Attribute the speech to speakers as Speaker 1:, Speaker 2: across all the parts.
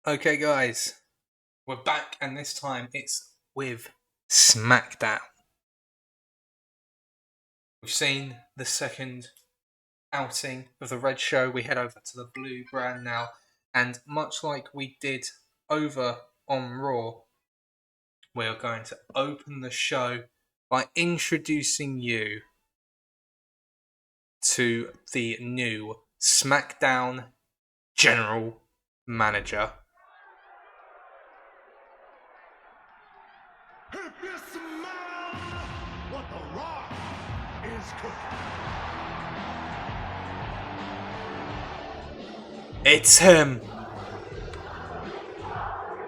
Speaker 1: Okay, guys, we're back, and this time it's with SmackDown. We've seen the second outing of the Red Show. We head over to the Blue brand now, and much like we did over on Raw, we are going to open the show by introducing you to the new SmackDown General Manager.
Speaker 2: If you smell what the Rock is cooking.
Speaker 1: It's him.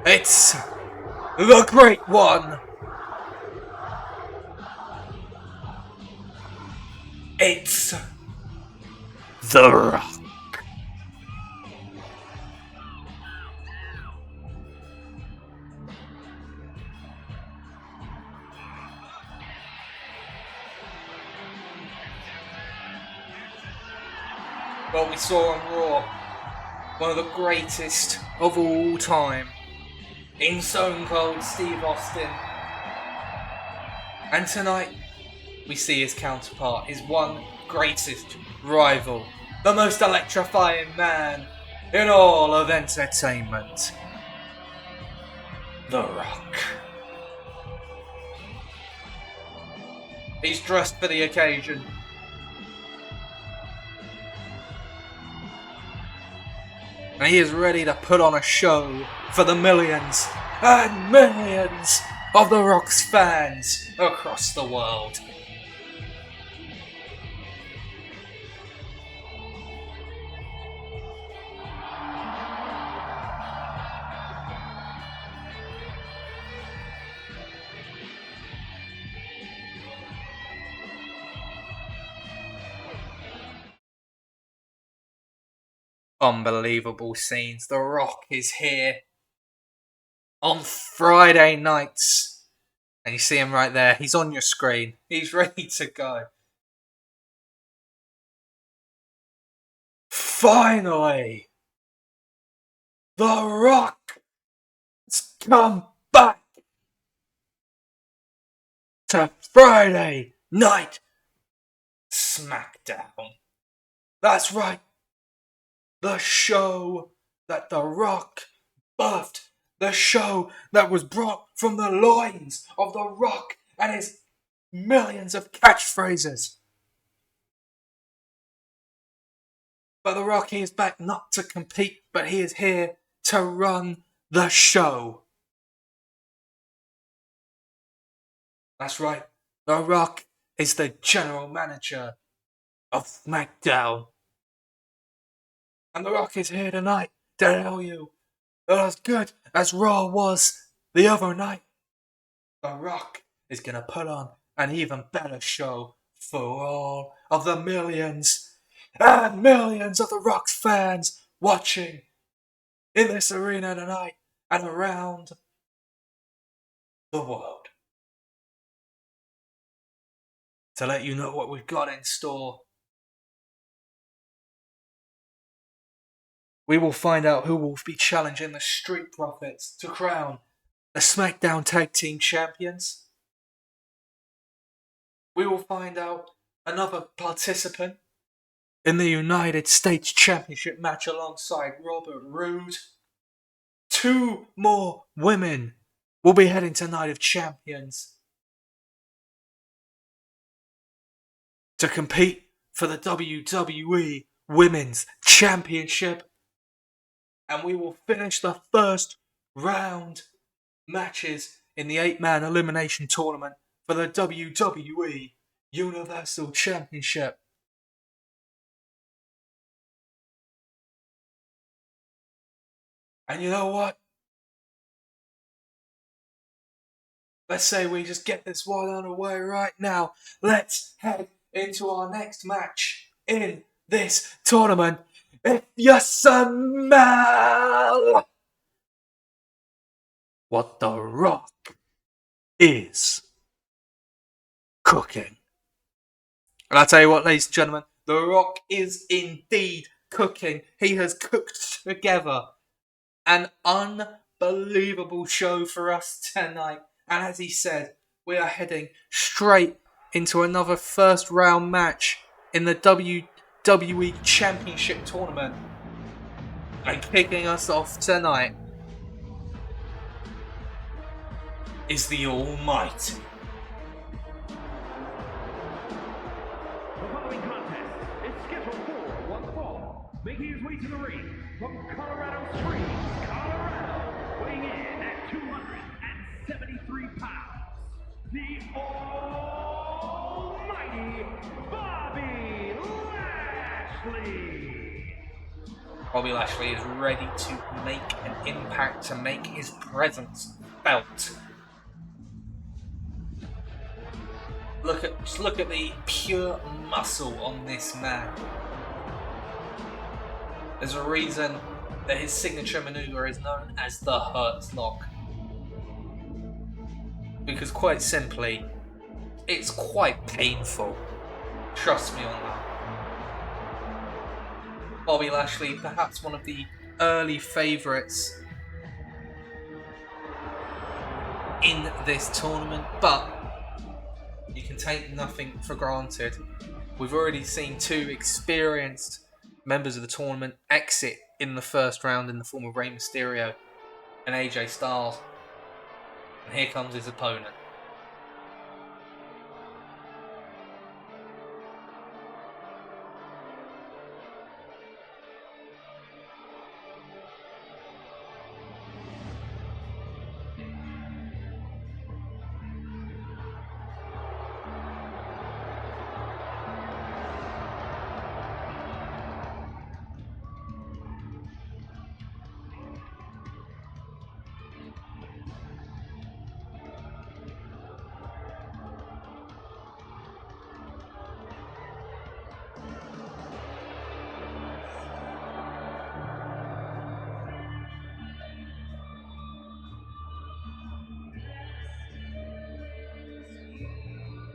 Speaker 1: It's the Great One. It's The Rock. Well, we saw on Raw one of the greatest of all time in Stone Cold Steve Austin. And tonight, we see his counterpart, his one greatest rival, the most electrifying man in all of entertainment, The Rock. He's dressed for the occasion. And he is ready to put on a show for the millions and millions of The Rock's fans across the world. Unbelievable scenes. The Rock is here on Friday nights. And you see him right there. He's on your screen. He's ready to go. Finally! The Rock has come back to Friday Night SmackDown. That's right. The show that The Rock birthed. The show that was brought from the loins of The Rock and his millions of catchphrases. But The Rock, he is back not to compete, but he is here to run the show. That's right. The Rock is the general manager of SmackDown. And The Rock is here tonight to tell you that as good as Raw was the other night, The Rock is going to put on an even better show for all of the millions and millions of The Rock's fans watching in this arena tonight and around the world. To let you know what we've got in store, we will find out who will be challenging the Street Profits to crown the SmackDown Tag Team Champions. We will find out another participant in the United States Championship match alongside Robert Roode. 2 more women will be heading to Night of Champions to compete for the WWE Women's Championship. And we will finish the first round matches in the 8-man elimination tournament for the WWE Universal Championship. And you know what? Let's say we just get this one on the way right now. Let's head into our next match in this tournament. If you smell what The Rock is cooking. And I'll tell you what, ladies and gentlemen, The Rock is indeed cooking. He has cooked together An unbelievable show for us tonight. And as he said, we are heading straight into another first round match in the WWE Championship Tournament. And kicking us off tonight is the Almighty.
Speaker 2: The following contest is scheduled for one fall. Making his way to the ring from Colorado Springs, Colorado, weighing in at 273 pounds, the Almighty Bobby Lashley.
Speaker 1: Bobby Lashley is ready to make an impact, to make his presence felt. Just look at the pure muscle on this man. There's a reason that his signature maneuver is known as the Hurt Lock. Because quite simply, it's quite painful. Trust me on that. Bobby Lashley, perhaps one of the early favourites in this tournament, but you can take nothing for granted. We've already seen two experienced members of the tournament exit in the first round in the form of Rey Mysterio and AJ Styles. And here comes his opponent.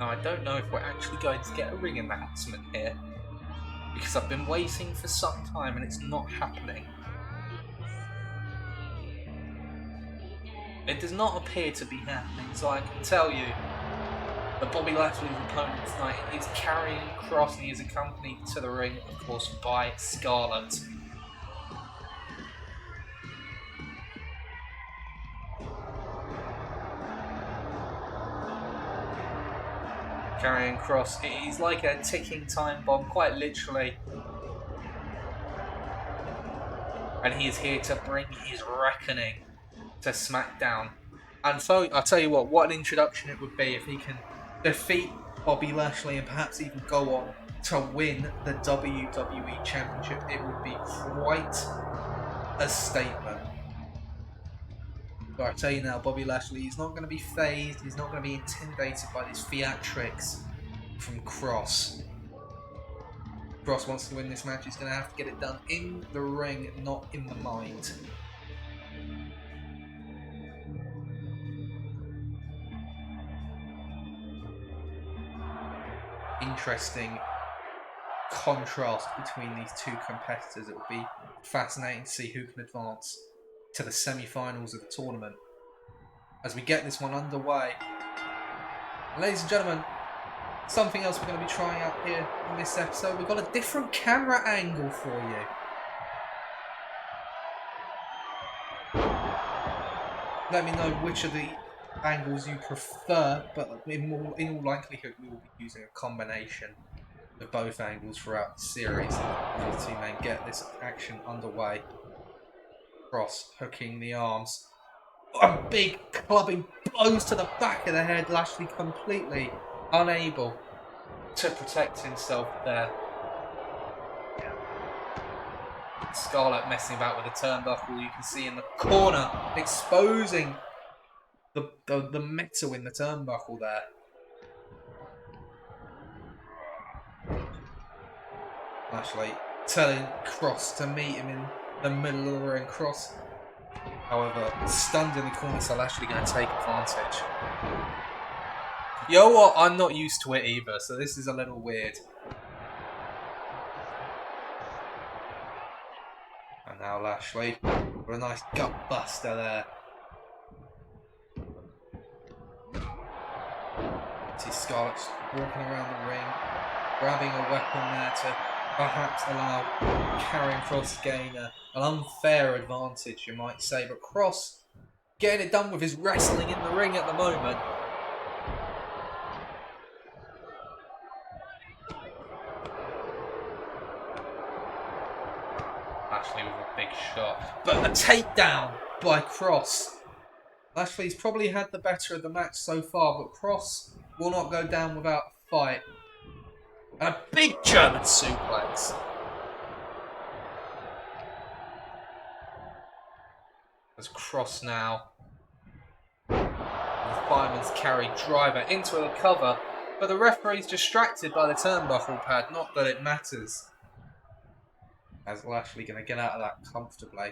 Speaker 1: Now, I don't know if we're actually going to get a ring announcement here, because I've been waiting for some time and it's not happening. It does not appear to be happening, so I can tell you that Bobby Lashley's opponent tonight is Karrion Kross, and he is accompanied to the ring, of course, by Scarlett. Karrion Kross, he's like a ticking time bomb, quite literally. And he is here to bring his reckoning to SmackDown. And so, I'll tell you what an introduction it would be if he can defeat Bobby Lashley and perhaps even go on to win the WWE Championship. It would be quite a statement. But I tell you now, Bobby Lashley, he's not going to be phased, he's not going to be intimidated by these theatrics from Kross. Kross wants to win this match, he's going to have to get it done in the ring, not in the mind. Interesting contrast between these two competitors. It will be fascinating to see who can advance to the semi-finals of the tournament as we get this one underway. And ladies and gentlemen, something else we're going to be trying out here in this episode. We've got a different camera angle for you. Let me know which of the angles you prefer, but in all likelihood we will be using a combination of both angles throughout the series for the two men get this action underway. Kross hooking the arms, a big clubbing blows to the back of the head. Lashley completely unable to protect himself there. Scarlett messing about with the turnbuckle, you can see in the corner, exposing the metal in the turnbuckle there. Lashley telling Kross to meet him in the middle of the ring. Kross, however, stunned in the corner, so Lashley going to take advantage. You know what? I'm not used to it either, so this is a little weird. And now Lashley with a nice gut buster there. See Scarlett's walking around the ring, grabbing a weapon there to perhaps allow Karrion Kross to gain an unfair advantage, you might say. But Kross getting it done with his wrestling in the ring at the moment. Lashley with a big shot, but a takedown by Kross. Lashley's probably had the better of the match so far, but Kross will not go down without a fight. And a big German suplex. As Kross now, the fireman's carry driver into a cover, but the referee's distracted by the turnbuckle pad, not that it matters. As Lashley going to get out of that comfortably.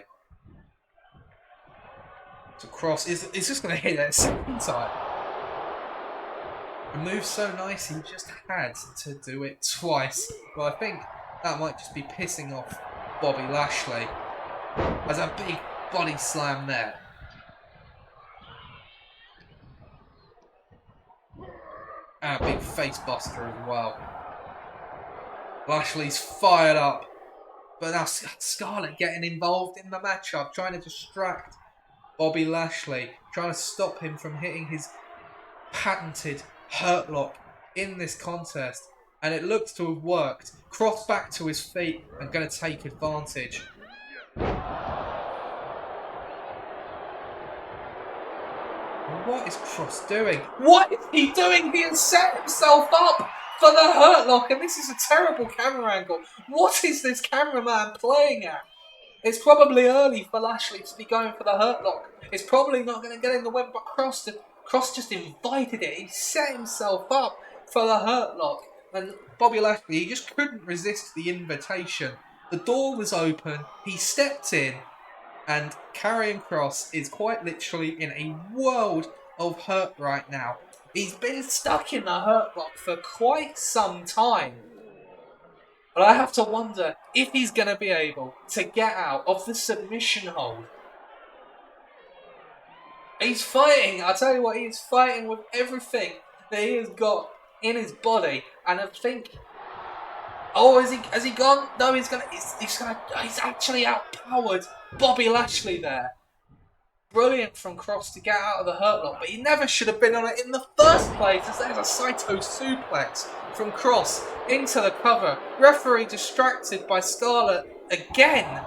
Speaker 1: So Kross is just going to hit it a second time. The move's so nice, he just had to do it twice. But I think that might just be pissing off Bobby Lashley. As a big body slam there. And a big face buster as well. Lashley's fired up. But now Scarlett getting involved in the matchup, trying to distract Bobby Lashley, trying to stop him from hitting his patented hurt lock in this contest. And it looks to have worked. Kross back to his feet and going to take advantage. What is Kross doing? What is he doing? He has set himself up for the hurt lock, and this is a terrible camera angle. What is this cameraman playing at? It's probably early for Lashley to be going for the hurt lock. It's probably not going to get in the win, but Kross just invited it. He set himself up for the hurt lock. And Bobby Lashley, he just couldn't resist the invitation. The door was open, he stepped in, and Karrion Kross is quite literally in a world of hurt right now. He's been stuck in the hurt lock for quite some time. But I have to wonder if he's going to be able to get out of the submission hold. He's fighting. I tell you what, he's fighting with everything that he has got in his body. And I think... Oh, has he gone? No, he's actually outpowered Bobby Lashley there. Brilliant from Kross to get out of the hurt lock, but he never should have been on it in the first place, as there's a Saito suplex from Kross into the cover. Referee distracted by Scarlett again.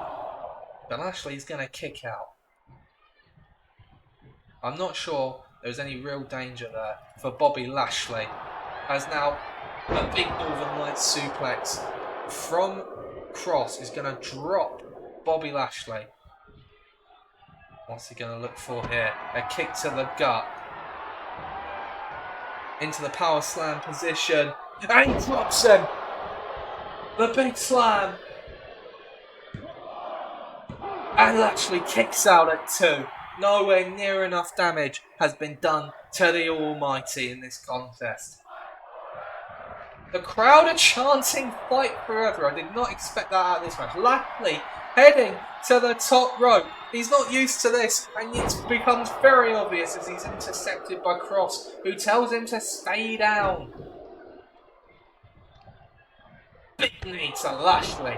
Speaker 1: But Lashley's going to kick out. I'm not sure there's any real danger there for Bobby Lashley. As now a big Northern Lights suplex from Kross is going to drop Bobby Lashley. What's he going to look for here? A kick to the gut. Into the power slam position. And he drops him. The big slam. And Lashley kicks out at 2. Nowhere near enough damage has been done to the Almighty in this contest. The crowd are chanting fight forever. I did not expect that out of this match. Lashley heading to the top rope. He's not used to this, and it becomes very obvious as he's intercepted by Kross, who tells him to stay down. Big knee to Lashley.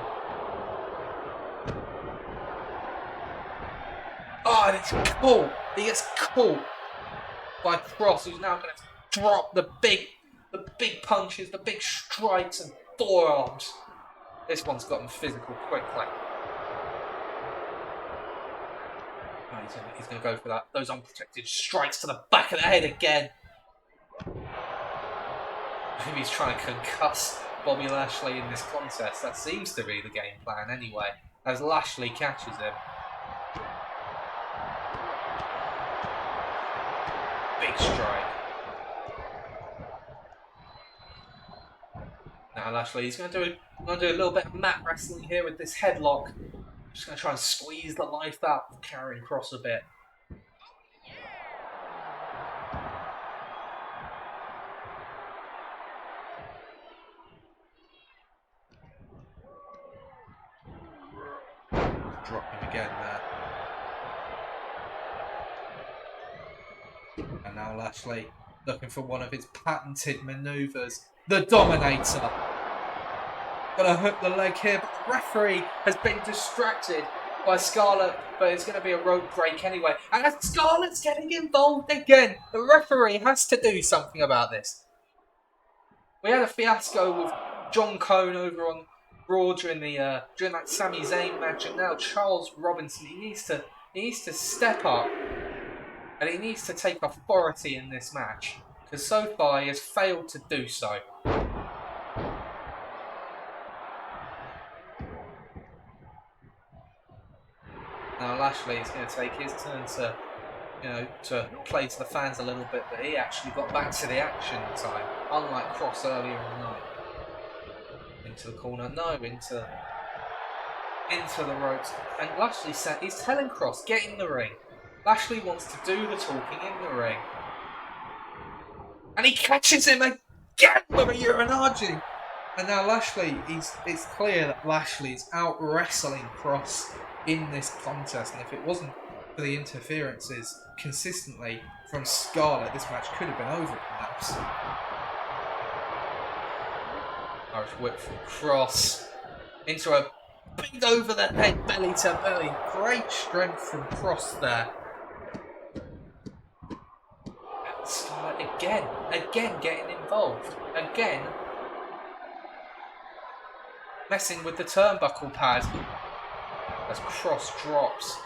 Speaker 1: Oh, and it's caught. He gets caught by Kross, who's now going to drop the big punches, the big strikes and forearms. This one's got him physical quickly. Oh, he's going to go for those unprotected strikes to the back of the head again. Maybe he's trying to concuss Bobby Lashley in this contest. That seems to be the game plan anyway, as Lashley catches him. Big strike. Now Lashley, he's going to do a little bit of mat wrestling here with this headlock. Just going to try and squeeze the life out of Karrion Kross a bit. drop him again there. And now Lashley looking for one of his patented manoeuvres. The Dominator. Gonna hook the leg here, but the referee has been distracted by Scarlett, but it's going to be a rope break anyway. And Scarlett's getting involved again. The referee has to do something about this. We had a fiasco with John Cone over on Raw during that Sami Zayn match, and now Charles Robinson. He needs to step up, and he needs to take authority in this match, because so far he has failed to do so. Now Lashley is going to take his turn to play to the fans a little bit, but he actually got back to the action time, unlike Cross earlier in the night. Into the corner, no, into the ropes, and Lashley said he's telling Cross, get in the ring. Lashley wants to do the talking in the ring, and he catches him again with a Uranagi. And now Lashley, it's clear that Lashley is out wrestling Cross in this contest, and if it wasn't for the interferences consistently from Scarlett, this match could have been over perhaps. Irish whip from Cross into a big over the head belly to belly. Great strength from Cross there. And Scarlett again getting involved. Again messing with the turnbuckle pad as Cross drops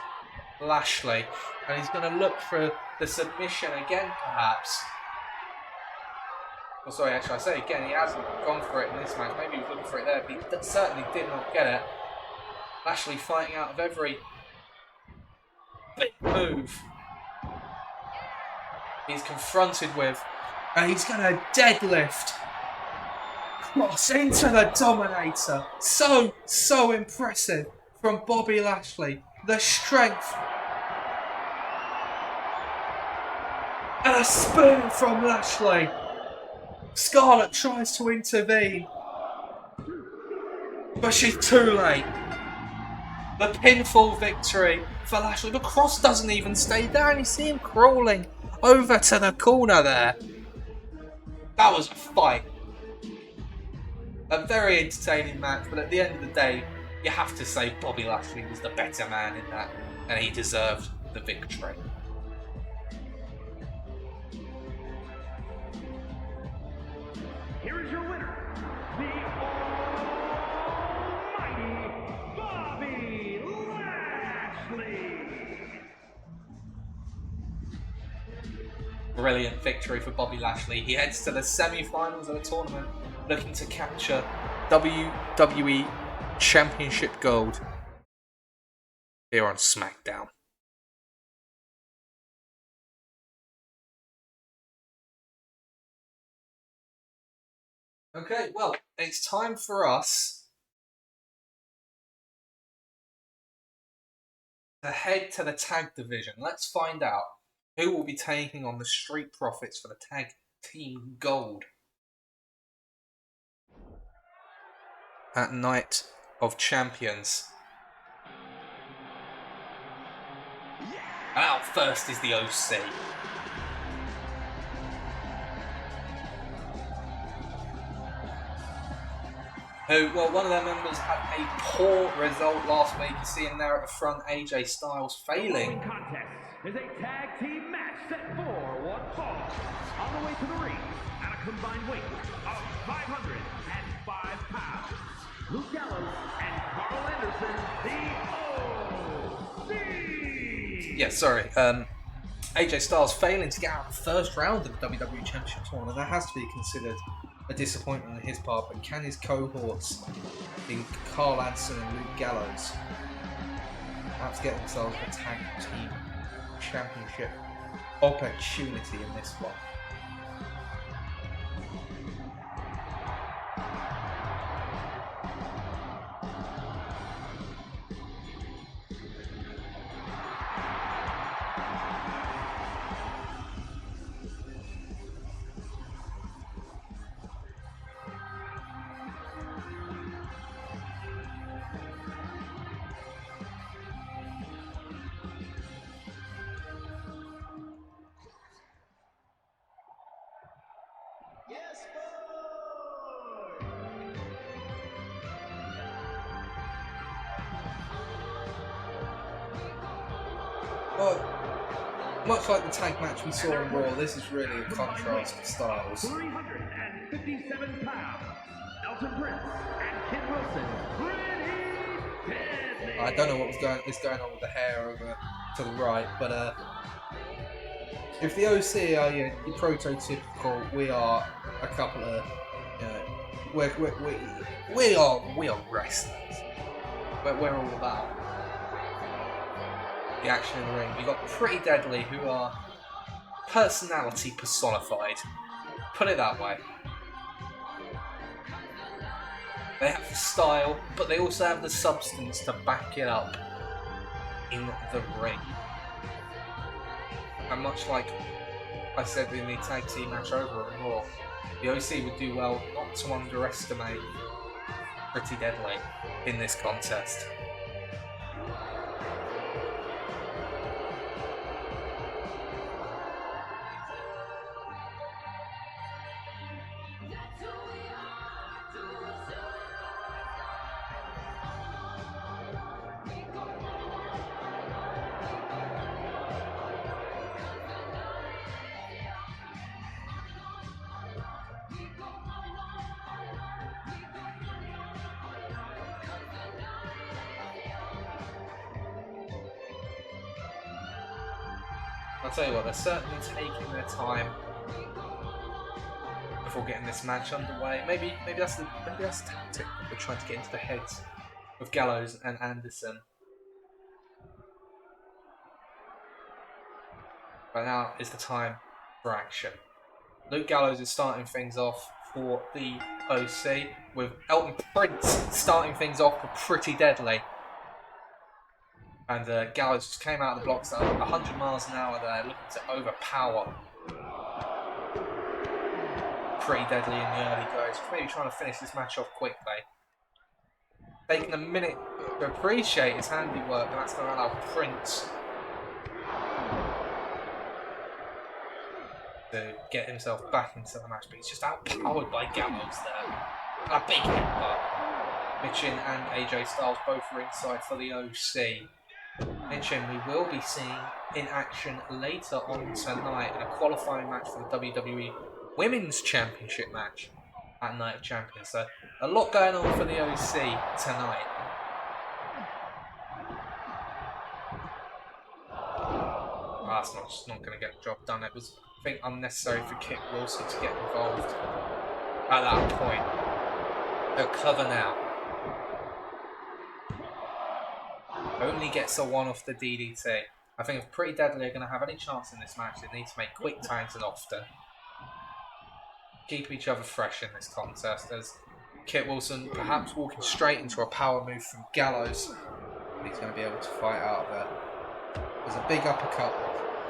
Speaker 1: Lashley, and he's going to look for the submission again perhaps. Well, sorry, actually I say again, he hasn't gone for it in this match. Maybe he was looking for it there, but he certainly did not get it. Lashley fighting out of every big move he's confronted with, and he's going to deadlift Cross into the Dominator. So impressive from Bobby Lashley. The strength. And a spear from Lashley. Scarlett tries to intervene, but she's too late. The pinfall victory for Lashley, but Cross doesn't even stay down. You see him crawling over to the corner there. That was a fight. A very entertaining match, but at the end of the day, you have to say Bobby Lashley was the better man in that, and he deserved the victory.
Speaker 2: Here is your winner, the almighty Bobby Lashley.
Speaker 1: Brilliant victory for Bobby Lashley. He heads to the semi-finals of the tournament, looking to capture WWE Championship Gold here on SmackDown. Okay, well, it's time for us to head to the tag division. Let's find out who will be taking on the Street Profits for the tag team gold at Night of Champions. And out first is the OC. Who, well, one of their members had a poor result last week. You see him there at the front, AJ Styles failing.
Speaker 2: The contest is a tag team match set for one fall. On the way to the ring at a combined weight of 505 pounds. Luke Gallows and Carl Anderson, the OC.
Speaker 1: Yeah, sorry. AJ Styles failing to get out of the first round of the WWE Championship tournament. That has to be considered a disappointment on his part, but can his cohorts in Carl Anderson and Luke Gallows perhaps get themselves a tag team championship opportunity in this one? Well, much like the tag match we saw on Raw, this is really a contrast of styles.
Speaker 2: 357 pounds, Elton Prince and Kid Wilson, pretty deadly.
Speaker 1: I don't know what is going on with the hair over to the right, but if the OC are your prototypical, we are a couple of, you know, we are wrestlers. We're all about the action in the ring. You've got Pretty Deadly, who are personality personified. Put it that way. They have the style, but they also have the substance to back it up in the ring. And much like I said in the tag team match over at Raw, the OC would do well not to underestimate Pretty Deadly in this contest. I'll tell you what, they're certainly taking their time before getting this match underway. Maybe that's the tactic. They're trying to get into the heads of Gallows and Anderson. But now is the time for action. Luke Gallows is starting things off for the OC, with Elton Prince starting things off with Pretty Deadly. And Gallows just came out of the blocks at 100 miles an hour there, looking to overpower Pretty Deadly in the early goes. Maybe trying to finish this match off quickly. Taking a minute to appreciate his handiwork, and that's going to allow Prince to get himself back into the match. But he's just outpowered by Gallows there. A big headbutt. Michin and AJ Styles both ringside for the OC. Michin we will be seeing in action later on tonight in a qualifying match for the WWE Women's Championship match at Night of Champions. So a lot going on for the OC tonight. Well, that's not going to get the job done. It was, I think, unnecessary for Kit Wilson to get involved at that point. They'll cover now. Only gets a one off the DDT. I think if Pretty Deadly are going to have any chance in this match, they need to make quick tags and often. Keep each other fresh in this contest, as Kit Wilson perhaps walking straight into a power move from Gallows. He's going to be able to fight out of there. There's a big uppercut.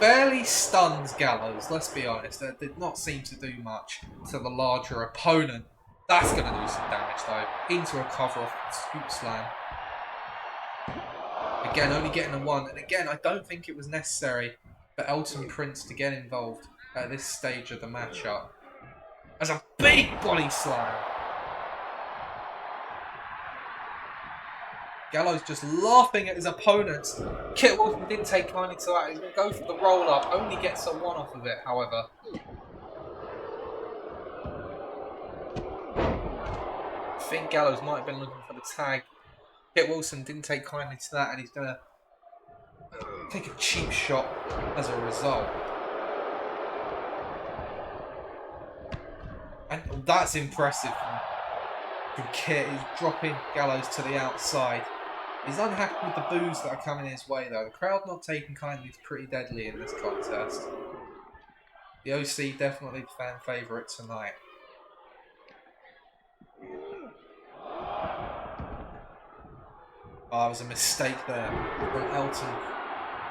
Speaker 1: Barely stuns Gallows, let's be honest. That did not seem to do much to the larger opponent. That's going to do some damage though. Into a cover off the scoop slam. Again, only getting a one. And again, I don't think it was necessary for Elton Prince to get involved at this stage of the matchup. As a big body slam. Gallows just laughing at his opponents. Kit Wilson didn't take kindly to that. He's going to go for the roll up. Only gets a one off of it, however. I think Gallows might have been looking for the tag. Kit Wilson didn't take kindly to that, and he's going to take a cheap shot as a result. And that's impressive from Kit. He's dropping Gallows to the outside. He's unhappy with the boos that are coming his way though. The crowd not taking kindly to Pretty Deadly in this contest. The OC definitely the fan favourite tonight. Oh, it was a mistake there from Elton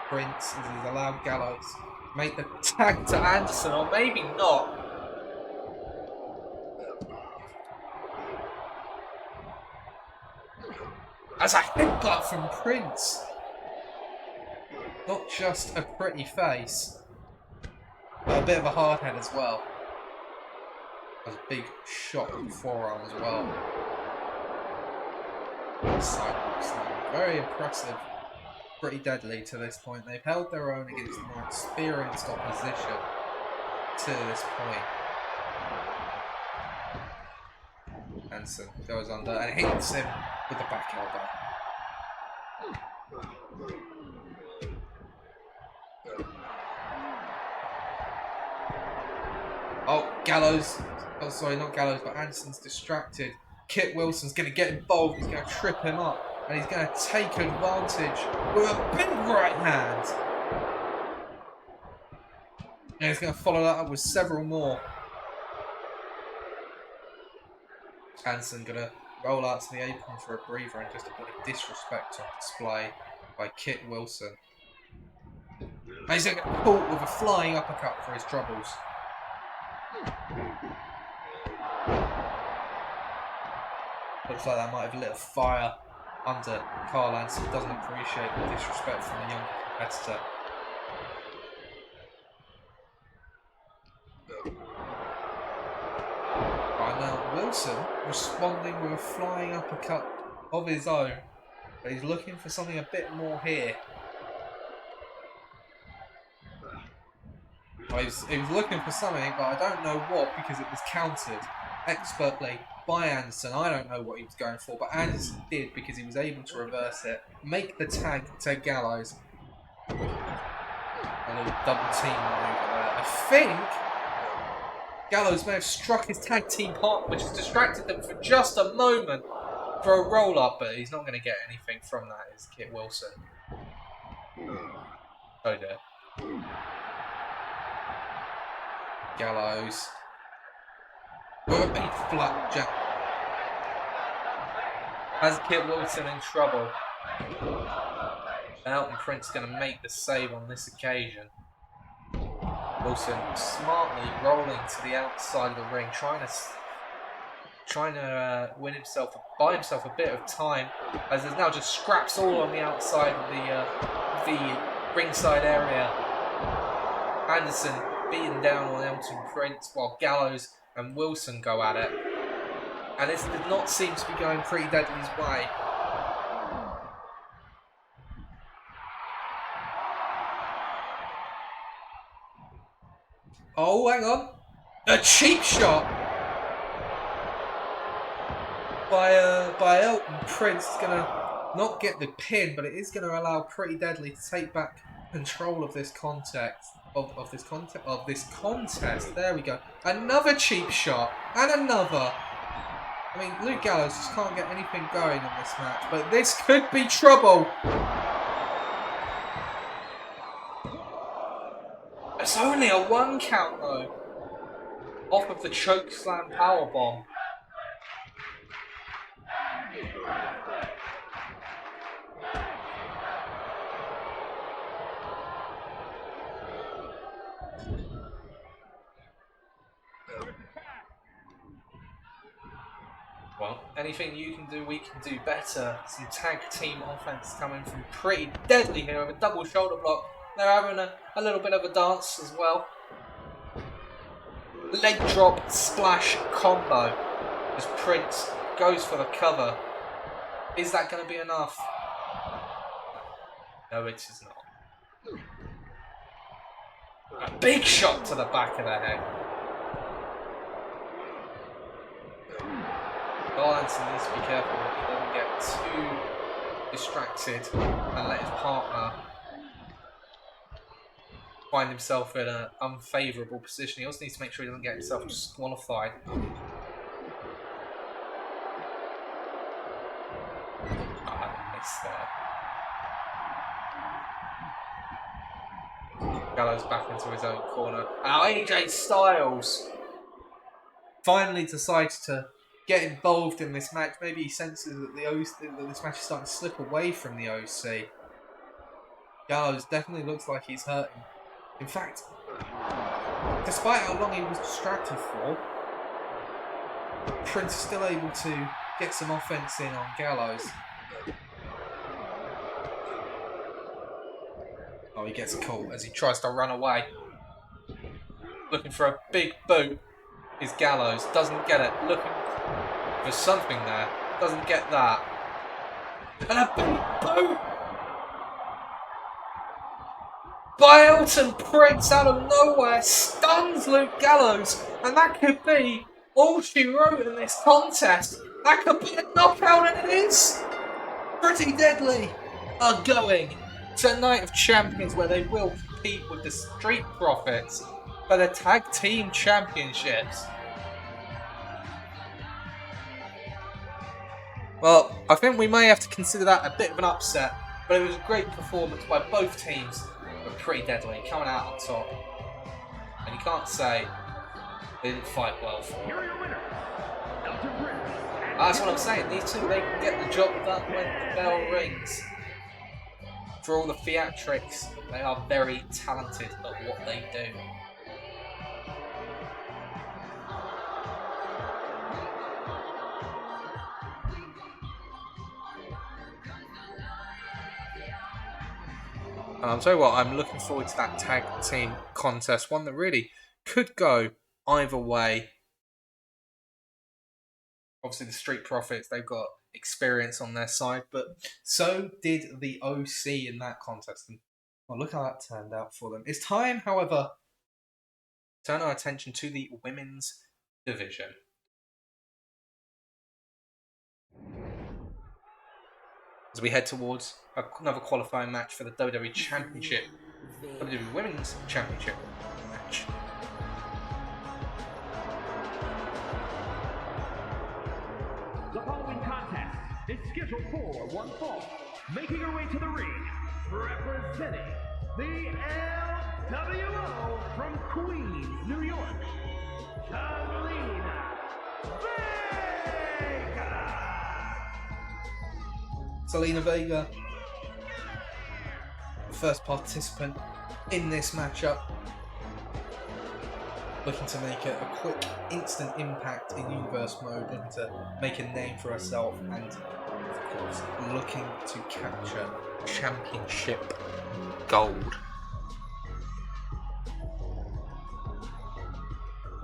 Speaker 1: Prince as he's allowed Gallows to make the tag to Anderson, or maybe not. As a headbutt from Prince. Not just a pretty face, but a bit of a hard head as well. There's a big shot with the forearm as well. Sidewalk slam. Very impressive pretty deadly to this point. They've held their own against the more experienced opposition to this point. Hansen goes under and hits him with the back elbow. Oh, Gallows. Oh, sorry, not Gallows, but Anderson's distracted. Kit Wilson's going to get involved. He's going to trip him up. And he's going to take advantage with a big right hand. And he's going to follow that up with several more. Hansen going to roll out to the apron for a breather and just a bit of disrespect on display by Kit Wilson. And he's going to get caught with a flying uppercut for his troubles. Looks like that might have lit a fire under Carl Hansen. Doesn't appreciate the disrespect from the younger competitor. Right now, Wilson responding with a flying uppercut of his own, but he's looking for something a bit more here. Well, he was looking for something, but I don't know what, because it was countered expertly by Anderson. I don't know what he was going for, but Anderson did, because he was able to reverse it, make the tag to Gallows. A little double team maneuver there. I think Gallows may have struck his tag team partner, which has distracted them for just a moment for a roll up, but he's not going to get anything from that. Is Kit Wilson? Oh dear. Gallows. With a big flat jump. Has Kit Wilson in trouble? Elton Prince going to make the save on this occasion. Wilson smartly rolling to the outside of the ring, trying to win himself, buy himself a bit of time, as there's now just scraps all on the outside of the ringside area. Anderson beating down on Elton Prince while Gallows and Wilson go at it, and this did not seem to be going pretty deadly's way. Oh, hang on. A cheap shot by Elton Prince. Is going to not get the pin, but it is going to allow Pretty Deadly to take back control of this contest. Of this contest. There we go. Another cheap shot. And another. I mean, Luke Gallows just can't get anything going in this match, but this could be trouble. It's only a 1 count though, off of the chokeslam powerbomb. Well, anything you can do, we can do better. Some tag team offense coming from Pretty Deadly here with a double shoulder block. They're having a little bit of a dance as well. Leg drop splash combo as Prince goes for the cover. Is that going to be enough? No, it is not. A big shot to the back of the head. Hansen needs to be careful that he doesn't get too distracted and let his partner find himself in an unfavourable position. He also needs to make sure he doesn't get himself disqualified. Missed there. Gallows back into his own corner. Now AJ Styles finally decides to get involved in this match. Maybe he senses that this match is starting to slip away from the OC. Gallows definitely looks like he's hurting. In fact, despite how long he was distracted for, Prince is still able to get some offense in on Gallows. Oh, he gets caught as he tries to run away. Looking for a big boot is Gallows. Doesn't get it. Looking for something there. Doesn't get that. And a big boot! by Elton Prince out of nowhere, stuns Luke Gallows, and that could be all she wrote in this contest. That could be a knockout, and it is. Pretty Deadly are going to Night of Champions, where they will compete with the Street Profits for the Tag Team Championships. Well, I think we may have to consider that a bit of an upset, but it was a great performance by both teams. But Pretty Deadly coming out on top, and you can't say they didn't fight well for it. That's what I'm saying. These two, they can get the job done when the bell rings. For all the theatrics, they are very talented at what they do. And I'll tell you what, I'm looking forward to that tag team contest, one that really could go either way. Obviously, the Street Profits, they've got experience on their side, but so did the OC in that contest. And well, look how that turned out for them. It's time, however, to turn our attention to the women's division. As we head towards another qualifying match for the WWE Championship, WWE Women's Championship match.
Speaker 2: The following contest is scheduled for one fall. Making her way to the ring, representing the LWO from Queens, New York, Zelina Vega.
Speaker 1: Zelina Vega, the first participant in this matchup, looking to make a quick, instant impact in Universe mode and to make a name for herself, and of course, looking to capture championship gold.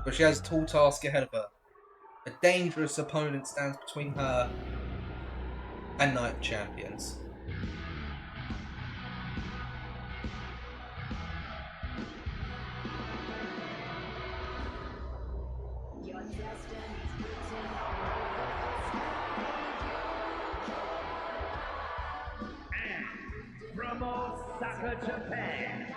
Speaker 1: But she has a tall task ahead of her. A dangerous opponent stands between her and Night of Champions.
Speaker 2: From Osaka, Japan,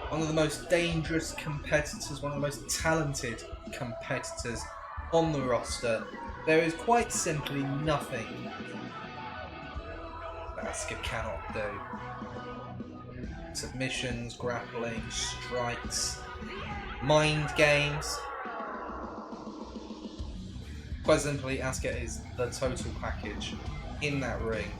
Speaker 1: One of the most dangerous competitors, one of the most talented competitors on the roster. There is quite simply nothing that Asuka cannot do. Submissions, grappling, strikes, mind games. Quite simply, Asuka is the total package in that ring.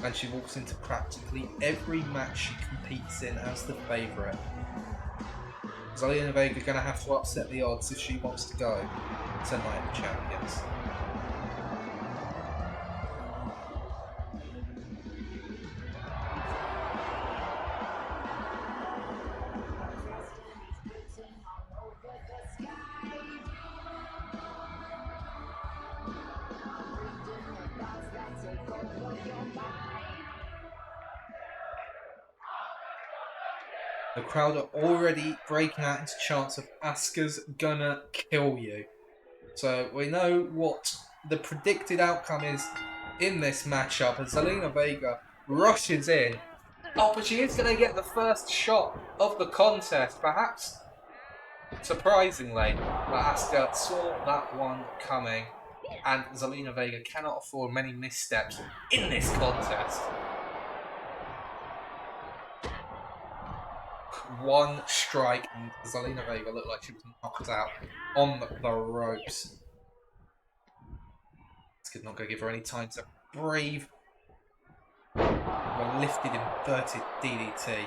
Speaker 1: And she walks into practically every match she competes in as the favourite. Zelina Vega going to have to upset the odds if she wants to go to Night of Champions. The crowd are already breaking out into chants of Asuka's gonna kill you. So we know what the predicted outcome is in this matchup as Zelina Vega rushes in. Oh, but she is going to get the first shot of the contest, perhaps surprisingly. But Asuka saw that one coming, and Zelina Vega cannot afford many missteps in this contest. One strike and Zelina Vega looked like she was knocked out on the ropes. Asuka's not going to give her any time to breathe. A lifted inverted DDT.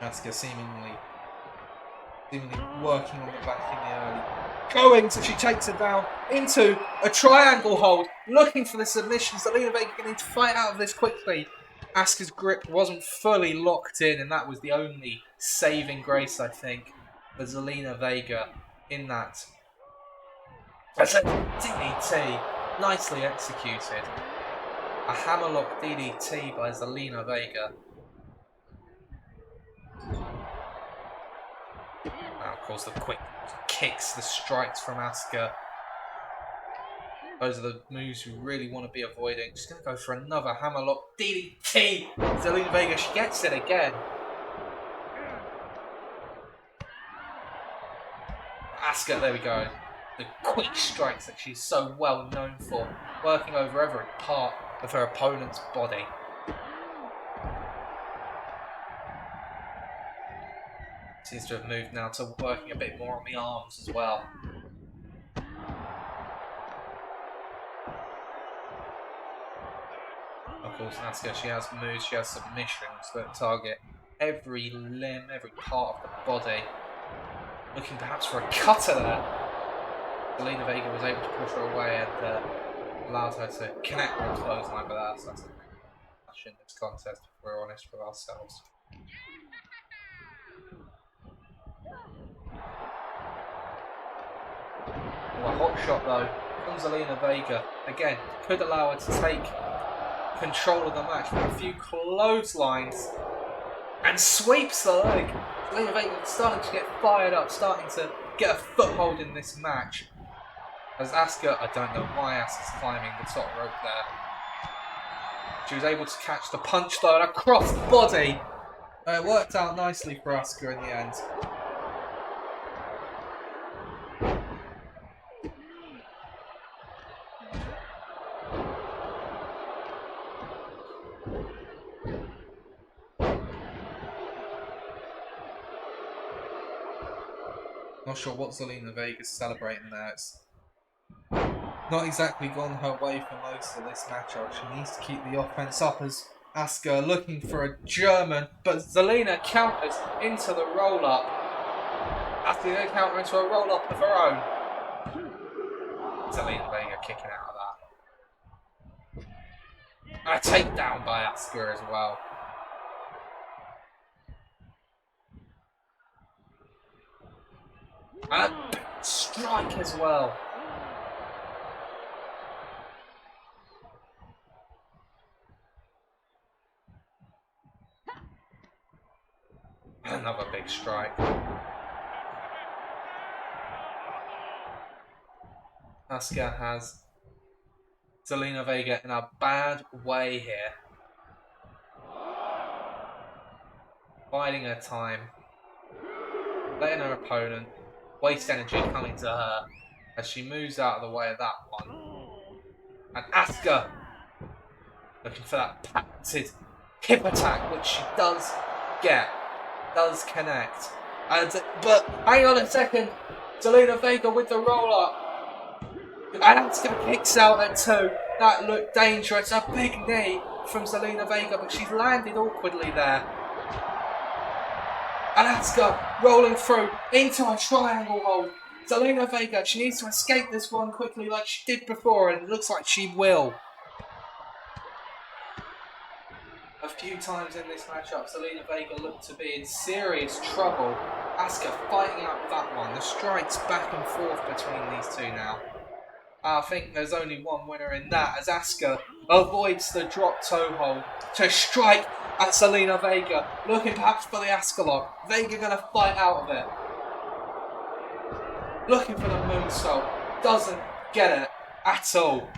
Speaker 1: Asuka seemingly working on the back in the early going, so she takes it down into a triangle hold, looking for the submission. Zelina Vega going to need to fight out of this quickly. Asuka's grip wasn't fully locked in, and that was the only saving grace, I think, for Zelina Vega in that That's a DDT, nicely executed. A hammerlock DDT by Zelina Vega. Now, of course, the quick kicks, the strikes from Asuka. Those are the moves you really want to be avoiding. She's going to go for another hammerlock DDT. Zelina Vega, she gets it again. Asuka, there we go. The quick strikes that she's so well known for, working over every part of her opponent's body. Seems to have moved now to working a bit more on the arms as well. Of course, Asuka, she has moves, she has submissions that target every limb, every part of the body. Looking perhaps for a cutter there. Zelina Vega was able to push her away and allowed her to connect with a clothesline, but that's a match in this contest, if we're honest with ourselves. Well, a hot shot though from Zelina Vega. Again, could allow her to take control of the match with a few clotheslines and sweeps the leg. Zelina Vega starting to get fired up, starting to get a foothold in this match. As Asuka, I don't know why Asuka's climbing the top rope there. She was able to catch the punch though and a cross body. It worked out nicely for Asuka in the end. Not sure what Zelina Vega's celebrating there. It's not exactly gone her way for most of this matchup. She needs to keep the offense up as Asuka looking for a German, but Zelina counters into the roll-up. Asuka then counter into a roll-up of her own. Zelina Vega kicking out of that. A takedown by Asuka as well. And a big strike as well. Another big strike. Asuka has Zelina Vega in a bad way here. Biding her time. Letting her opponent waste energy coming to her as she moves out of the way of that one. And Asuka looking for that patented hip attack, which she does get. Does connect. But hang on a second. Zelina Vega with the roll up. And Asuka kicks out at 2. That looked dangerous. A big knee from Zelina Vega, but she's landed awkwardly there. And Asuka rolling through into a triangle hold. Zelina Vega, she needs to escape this one quickly like she did before, and it looks like she will. A few times in this matchup, Zelina Vega looked to be in serious trouble. Asuka fighting out that one. The strikes back and forth between these two now. I think there's only one winner in that, as Asuka avoids the drop toe hold to strike at Zelina Vega, looking perhaps for the Asuka lock. Vega gonna fight out of it. Looking for the moonsault, doesn't get it at all.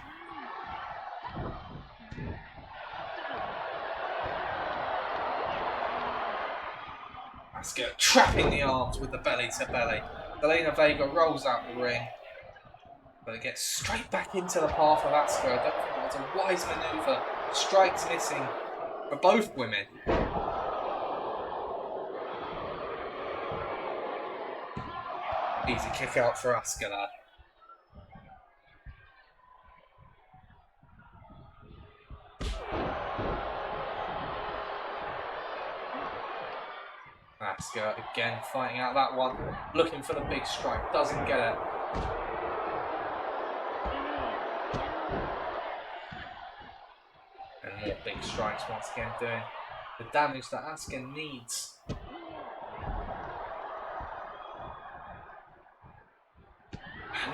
Speaker 1: Asuka trapping the arms with the belly to belly. Zelina Vega rolls out the ring, but it gets straight back into the path of Asuka. I don't think it was a wise manoeuvre. Strikes missing for both women. Easy kick out for Asuka there. Asuka again fighting out that one, looking for the big strike, doesn't get it. And more big strikes once again, doing the damage that Asuka needs.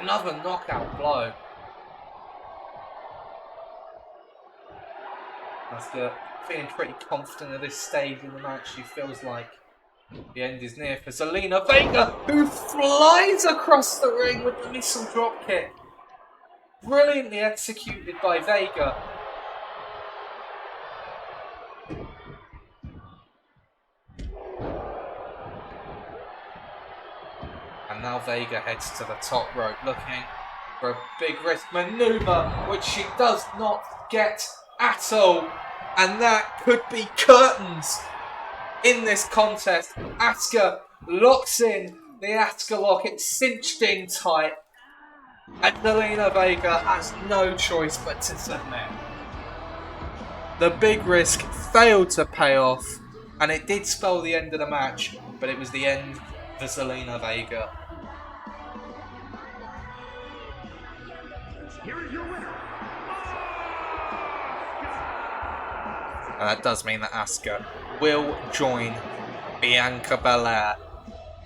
Speaker 1: Another knockout blow. Asuka feeling pretty confident at this stage in the match. She feels like the end is near for Zelina Vega, who flies across the ring with the missile dropkick. Brilliantly executed by Vega. And now Vega heads to the top rope, looking for a big risk maneuver, which she does not get at all. And that could be curtains in this contest. Asuka locks in the Asuka lock. It's cinched in tight. And Zelina Vega has no choice but to submit. The big risk failed to pay off, and it did spell the end of the match, but it was the end for Zelina Vega.
Speaker 2: Here is your winner.
Speaker 1: And that does mean that Asuka will join Bianca Belair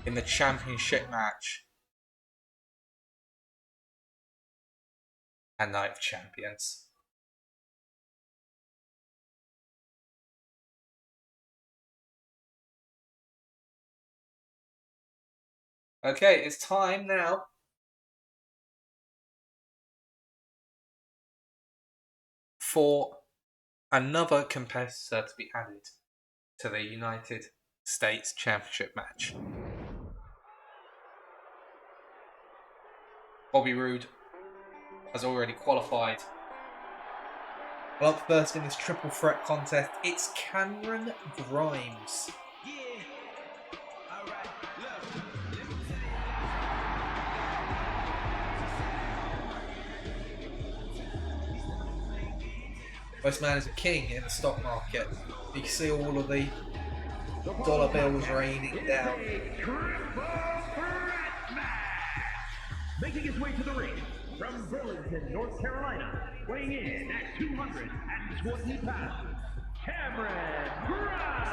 Speaker 1: in the championship match and Night of Champions. Okay, it's time now for another competitor to be added to the United States Championship match. Bobby Roode has already qualified. Well, up first in this triple threat contest, it's Cameron Grimes. This man is a king in the stock market. You can see all of the dollar bills raining down.
Speaker 2: Making his way to the ring from Burlington, North Carolina, weighing in at 220 pounds, Cameron Grimes.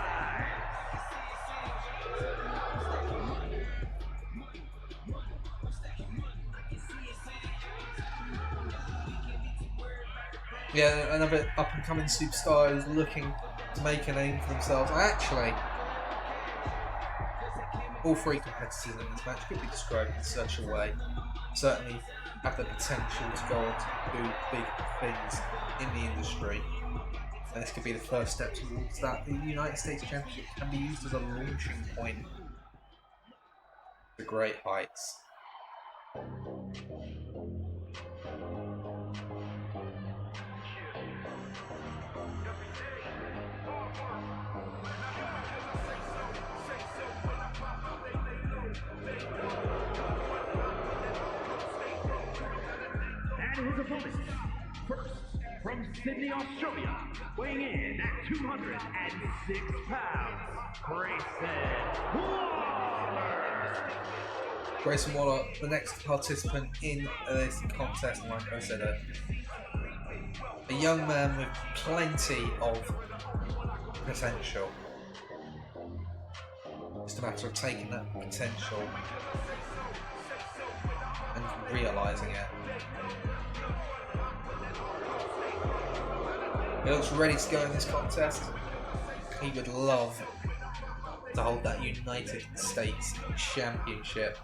Speaker 1: Yeah, another up-and-coming superstar is looking to make a name for themselves. Actually, all three competitors in this match could be described in such a way. Certainly have the potential to go on to do big things in the industry. And this could be the first step towards that. The United States Championship can be used as a launching point to great heights.
Speaker 2: And his opponent, first from Sydney, Australia, weighing in at 206 pounds, Grayson Waller.
Speaker 1: Grayson Waller, the next participant in this contest, like I said, a young man with plenty of potential. It's a matter of taking that potential and realising it. He looks ready to go in this contest. He would love to hold that United States Championship.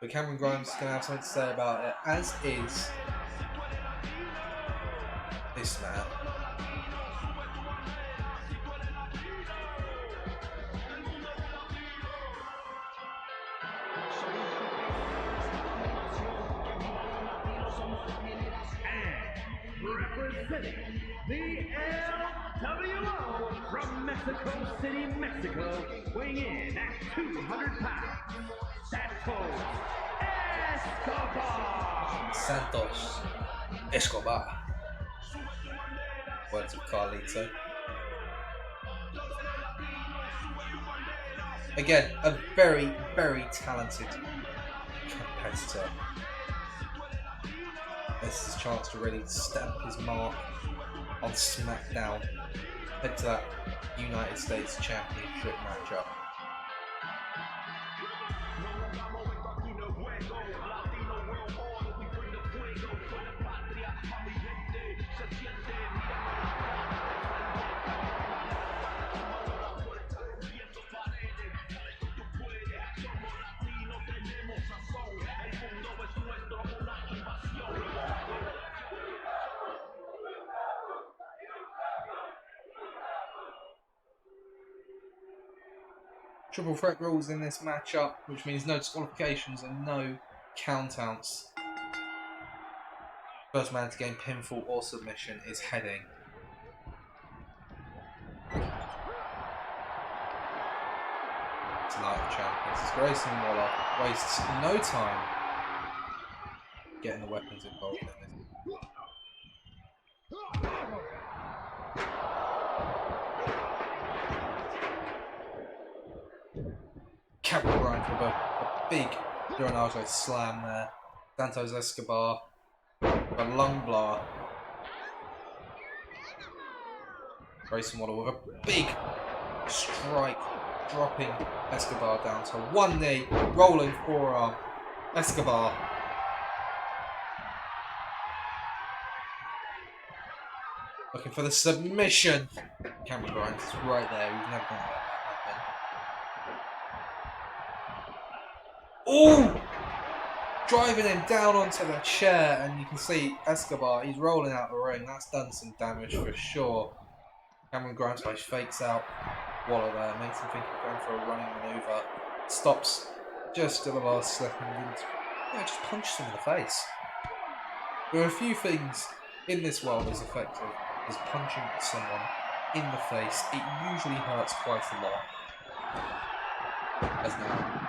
Speaker 1: But Cameron Grimes is going to have something to say about it, as is this man.
Speaker 2: Representing the LWO from Mexico City, Mexico, weighing in at 200 pounds, Santos Escobar.
Speaker 1: Santos Escobar. Words of Carlito. Again, a very, very talented competitor. This is a chance to really stamp his mark on SmackDown. Head to that United States Championship matchup. triple threat rules in this matchup, which means no disqualifications and no countouts. First man to gain pinfall or submission is heading. Tonight of Champions as Grayson Waller wastes no time getting the weapons involved in this. Cameron Grimes with a big Leonardo slam there. Santos Escobar, a lung blower. Grayson Waller with a big strike, dropping Escobar down to one knee, rolling forearm. Escobar. Looking for the submission. Cameron Grimes is right there. He's never going to let that happen. Oh! Driving him down onto the chair, and you can see Escobar, he's rolling out the ring. That's done some damage for sure. Cameron Grimes fakes out Waller there, makes him think he's going for a running manoeuvre. Stops just at the last second and just punches him in the face. There are a few things in this world as effective as punching someone in the face. It usually hurts quite a lot. As now,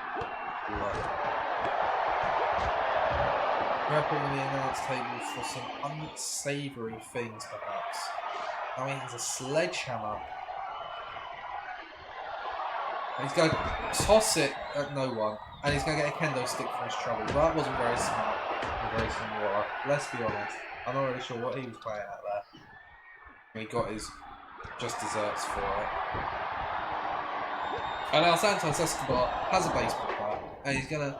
Speaker 1: prepping the announce table for some unsavoury things, perhaps. Now he has a sledgehammer. And he's going to toss it at no one, and he's going to get a kendo stick for his trouble. That wasn't very smart from Grayson Waller. Let's be honest. I'm not really sure what he was playing at there. He got his just desserts for it. And now Santos Escobar has a baseball bat, and he's going to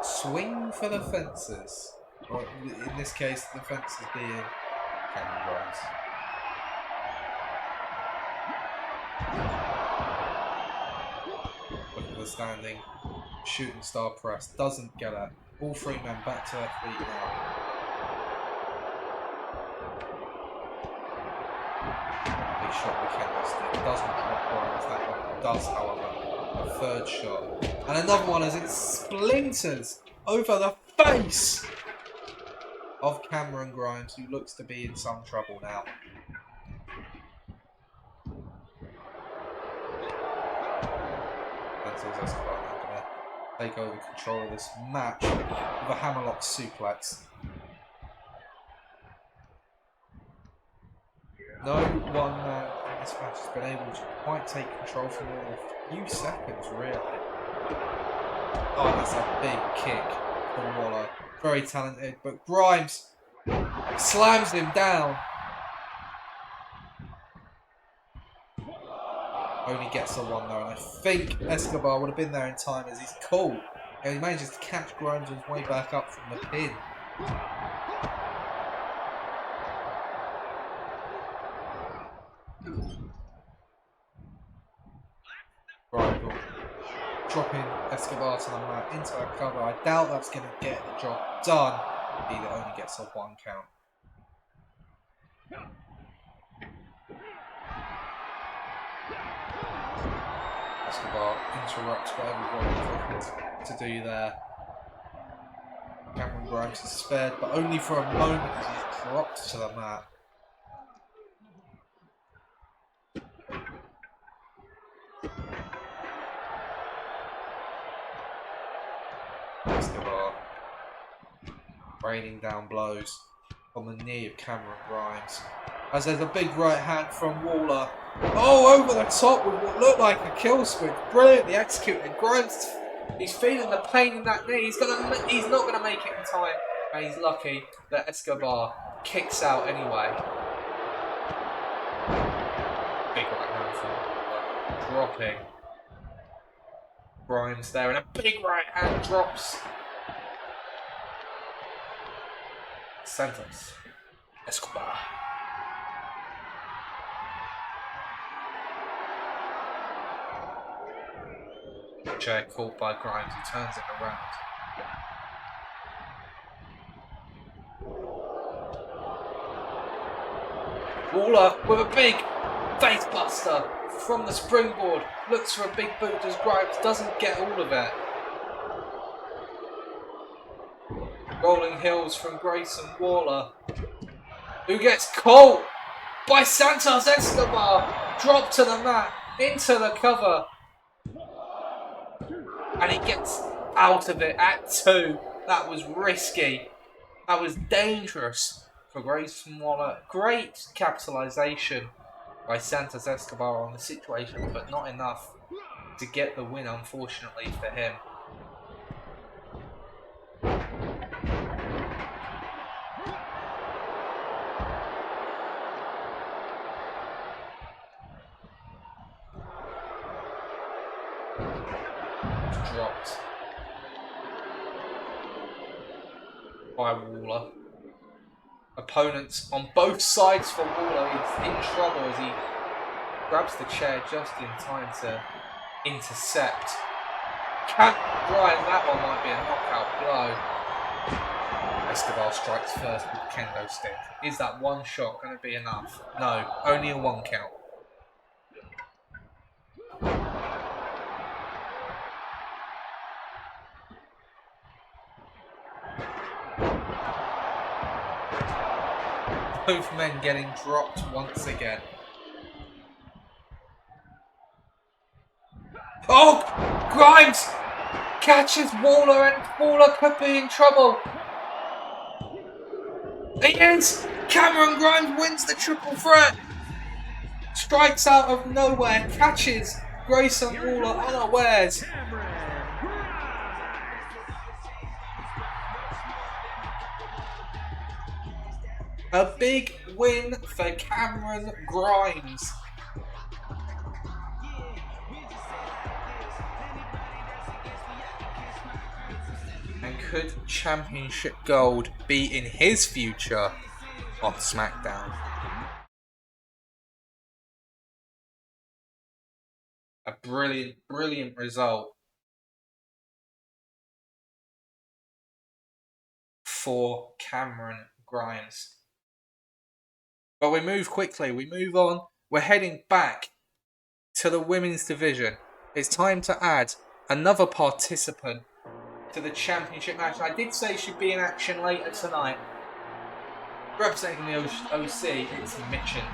Speaker 1: swing for the fences. Or in this case, the fences being Cameron Grimes. Look at the standing shooting star press. Doesn't get it. All three men back to their feet now. Big shot with the kendo stick. Doesn't drop Grimes. That one does, however. A third shot. And another one as it splinters over the face of Cameron Grimes, who looks to be in some trouble now. Santos Escobar now going to take over control of this match with a hammerlock suplex. No one man in this match has been able to quite take control for more than a few seconds, really. Oh, that's a big kick from Waller. Very talented, but Grimes slams him down. Only gets a one though, and I think Escobar would have been there in time as he's caught. And he manages to catch Grimes on his way back up from the pin. Grimes dropping Escobar to the mat into a cover. I doubt that's going to get the job done. Either only gets a one count. Escobar interrupts whatever Waller was looking to do there. Cameron Grimes is spared, but only for a moment as he's dropped to the mat. Escobar raining down blows on the knee of Cameron Grimes. As there's a big right hand from Waller. Oh, over the top with what looked like a kill switch. Brilliantly executed. Grimes, he's feeling the pain in that knee. He's not gonna make it in time. And he's lucky that Escobar kicks out anyway. Big right hand from Waller. Dropping Grimes there, and a big right hand drops Santos Escobar. Chair caught by Grimes, he turns it around. Waller with a big Facebuster from the springboard. Looks for a big boot as Grimes doesn't get all of it. Rolling heels from Grayson Waller, who gets caught by Santos Escobar. Dropped to the mat, into the cover. And he gets out of it at 2. That was risky. That was dangerous for Grayson Waller. Great capitalization by Santos Escobar on the situation, but not enough to get the win, unfortunately, for him. Dropped by Waller. Opponents on both sides for Waller. He's in trouble as he grabs the chair just in time to intercept. Can't Brian, that one might be a knockout blow. Escobar strikes first with the kendo stick. Is that one shot going to be enough? No, only a 1 count. Both men getting dropped once again. Oh! Grimes catches Waller and Waller could be in trouble. He is! Cameron Grimes wins the triple threat. Strikes out of nowhere, catches Grayson Waller unawares. A big win for Cameron Grimes. And could championship gold be in his future on SmackDown? A brilliant, brilliant result for Cameron Grimes. But we move quickly, we move on. We're heading back to the women's division. It's time to add another participant to the championship match. I did say she'd be in action later tonight. Representing the OC, it's Mitchin.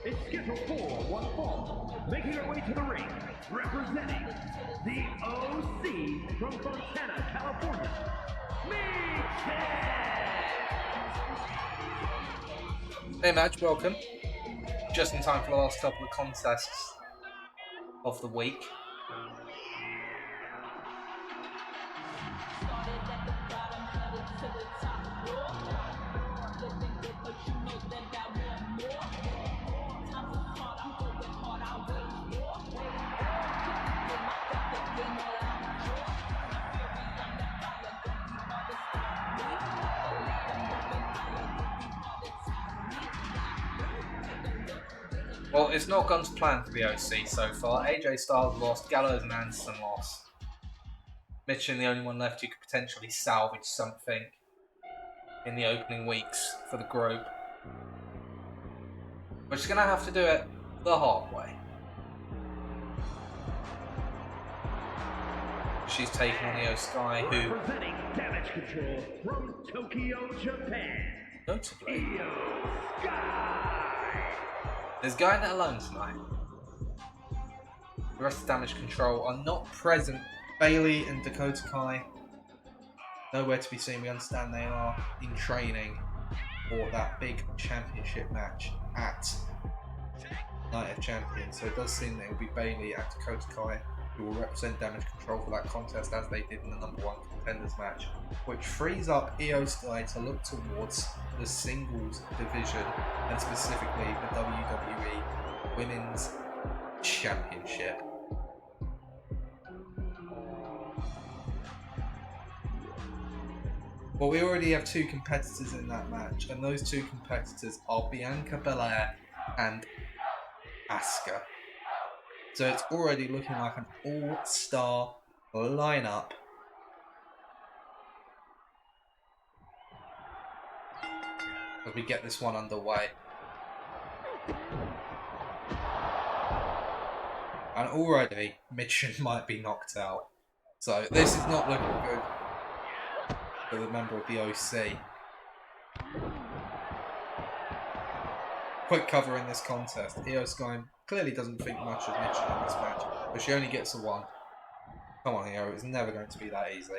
Speaker 2: It's scheduled for one fall, making her way to the ring, representing the OC from Fontana, California,
Speaker 1: Hey match, welcome. Just in time for the last couple of contests of the week. Well, it's not gone to plan for the OC so far. AJ Styles lost, Gallows and Anderson lost. Mitchin, the only one left who could potentially salvage something in the opening weeks for the group. We're just going to have to do it the hard way. She's taking on Io Sky, who...
Speaker 2: representing Damage Control from Tokyo, Japan,
Speaker 1: notably...
Speaker 2: Io Sky.
Speaker 1: There's going that alone tonight. The rest of Damage Control are not present. Bailey and Dakota Kai, nowhere to be seen. We understand they are in training for that big championship match at Night of Champions. So it does seem that it will be Bailey and Dakota Kai who will represent Damage Control for that contest, as they did in the number 1 contenders match, which frees up Io Sky to look towards the singles division and specifically the WWE Women's Championship. Well, we already have 2 competitors in that match, and those 2 competitors are Bianca Belair and Asuka. So it's already looking like an all-star lineup. as we get this one underway. And already, Mitchin might be knocked out. So this is not looking good for the member of the OC. Quick cover in this contest. Io Sky clearly doesn't think much of Mitchin in this match, but she only gets a 1. Come on, Io, it's never going to be that easy.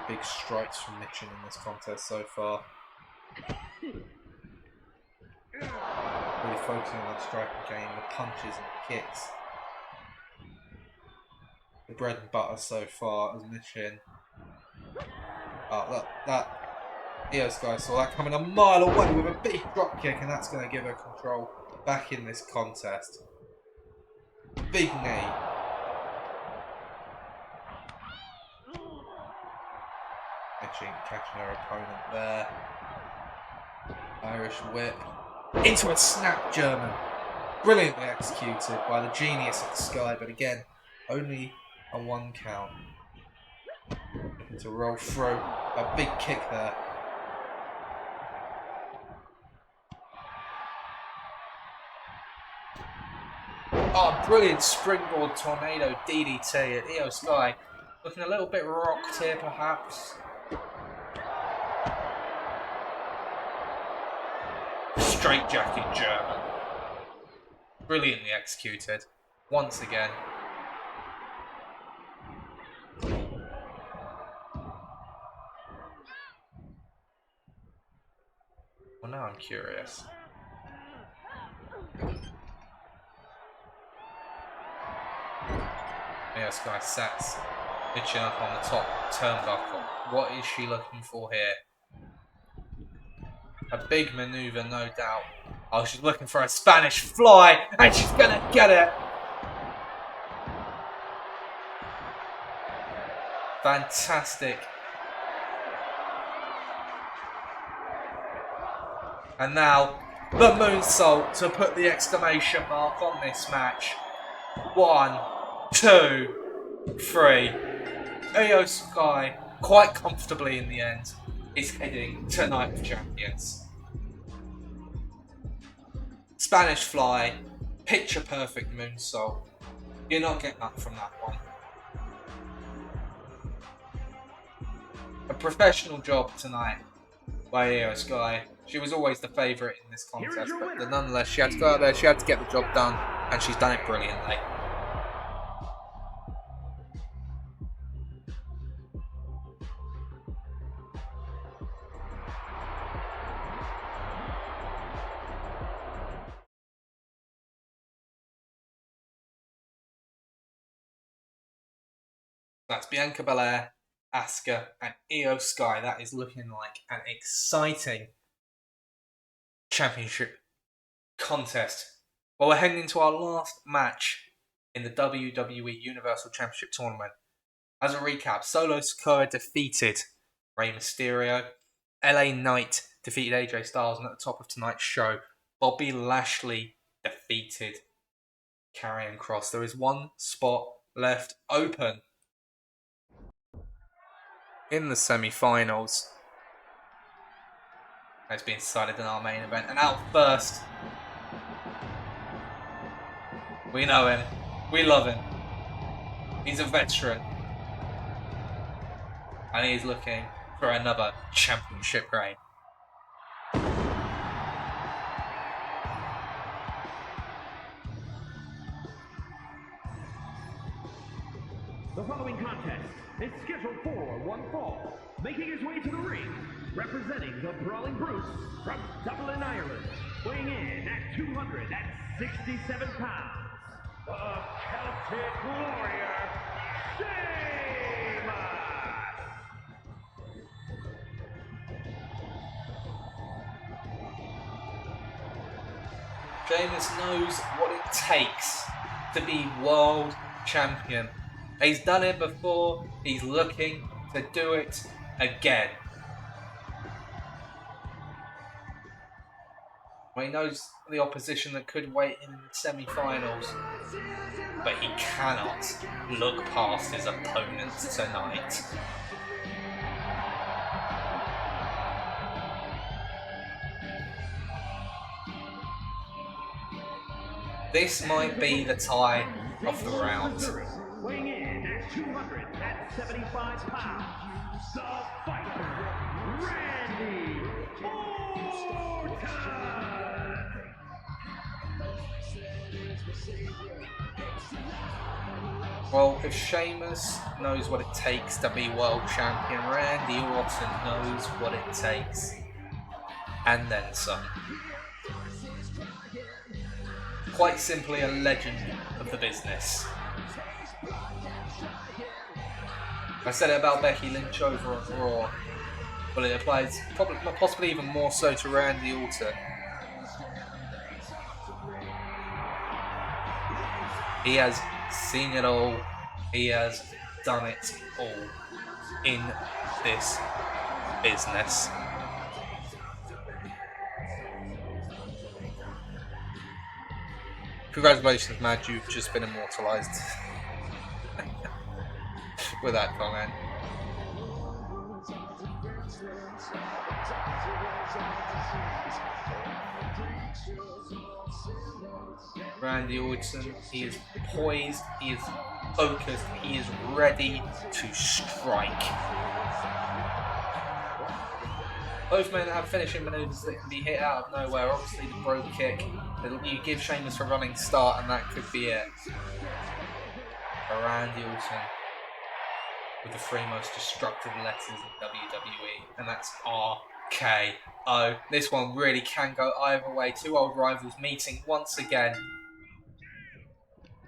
Speaker 1: Big strikes from Mitchin in this contest so far. Really focusing on the striking game, the punches and the kicks. The bread and butter so far as Mitchin. Oh, that Io Sky saw that coming a mile away with a big drop kick, and that's going to give her control back in this contest. Big knee. Mitchin catching her opponent there. Irish whip. Into a snap German. Brilliantly executed by the genius of the Sky, but again, only a 1 count. Looking to roll through. A big kick there. Oh, brilliant springboard tornado DDT at Io Sky. Looking a little bit rocked here, perhaps. Straight jacket German. Brilliantly executed. Once again. Well, now I'm curious. Io Sky sets Mitchin up on the top turnbuckle. What is she looking for here? A big maneuver, no doubt. Oh, she's looking for a Spanish fly, and she's gonna get it. Fantastic. And now, the moonsault to put the exclamation mark on this match. 1, 2, 3. Io Sky, quite comfortably in the end, is heading to Night of Champions. Spanish fly, picture perfect moonsault. You're not getting that from that one. A professional job tonight by Io Sky. She was always the favourite in this contest, but nonetheless, she had to go out there, she had to get the job done, and she's done it brilliantly. That's Bianca Belair, Asuka, and Io Sky. That is looking like an exciting championship contest. Well, we're heading into our last match in the WWE Universal Championship Tournament. As a recap, Solo Sikoa defeated Rey Mysterio. LA Knight defeated AJ Styles, and at the top of tonight's show, Bobby Lashley defeated Karrion Kross. There is one spot left open in the semi-finals. It's been decided in our main event. And out first, we know him, we love him. He's a veteran, and he's looking for another championship reign.
Speaker 2: The following contest is scheduled for one fall. Making his way to the ring, representing the Brawling Brutes from Dublin, Ireland, weighing in at 267 pounds, the Celtic Warrior, Sheamus!
Speaker 1: Sheamus knows what it takes to be world champion. He's done it before, he's looking to do it again. Well, he knows the opposition that could wait in the semi-finals, but he cannot look past his opponent tonight. This might be the tie of the round.
Speaker 2: Weighing in at 275 pounds, the fighter, Randy Orton!
Speaker 1: Well, if Sheamus knows what it takes to be world champion, Randy Orton knows what it takes. And then some. Quite simply a legend of the business. I said it about Becky Lynch over on Raw. Well, it applies possibly even more so to Randy Orton. He has seen it all. He has done it all in this business. Congratulations, Matt. You've just been immortalised with that comment. Randy Orton, he is poised, he is focused, he is ready to strike. Both men have finishing manoeuvres that can be hit out of nowhere. Obviously the brogue kick, you give Sheamus a running start and that could be it. But Randy Orton with the three most destructive letters in WWE, and that's RKO. This one really can go either way. Two old rivals meeting once again.